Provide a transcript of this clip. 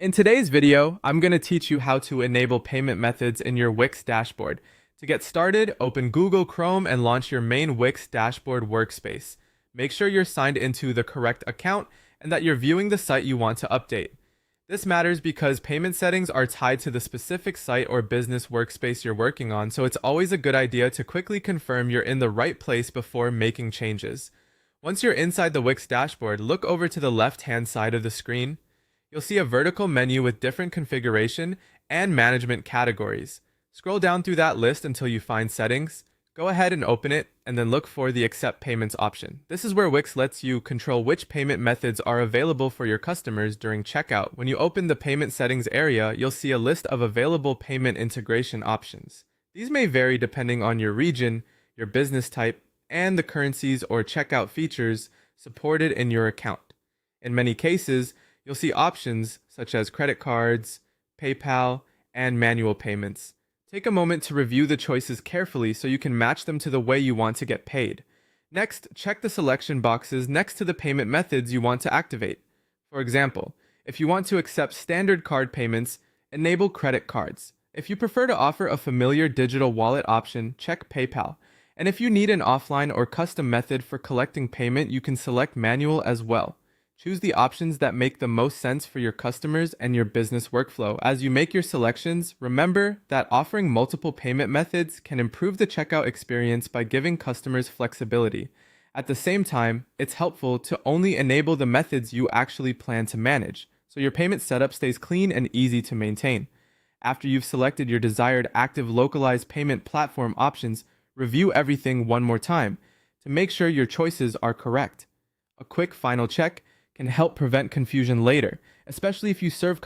In today's video, I'm going to teach you how to enable payment methods in your Wix dashboard. To get started, open Google Chrome and launch your main Wix dashboard workspace. Make sure you're signed into the correct account and that you're viewing the site you want to update. This matters because payment settings are tied to the specific site or business workspace you're working on, so it's always a good idea to quickly confirm you're in the right place before making changes. Once you're inside the Wix dashboard, look over to the left-hand side of the screen. You'll see a vertical menu with different configuration and management categories. Scroll down through that list until you find Settings. Go ahead and open it, and then look for the Accept Payments option. This is where Wix lets you control which payment methods are available for your customers during checkout. When you open the Payment Settings area, you'll see a list of available payment integration options. These may vary depending on your region, your business type, and the currencies or checkout features supported in your account. In many cases, you'll see options such as credit cards, PayPal, and manual payments. Take a moment to review the choices carefully so you can match them to the way you want to get paid. Next, check the selection boxes next to the payment methods you want to activate. For example, if you want to accept standard card payments, enable credit cards. If you prefer to offer a familiar digital wallet option, check PayPal. And if you need an offline or custom method for collecting payment, you can select manual as well. Choose the options that make the most sense for your customers and your business workflow. As you make your selections, remember that offering multiple payment methods can improve the checkout experience by giving customers flexibility. At the same time, it's helpful to only enable the methods you actually plan to manage, so your payment setup stays clean and easy to maintain. After you've selected your desired active localized payment platform options, review everything one more time to make sure your choices are correct. A quick final check can help prevent confusion later, especially if you serve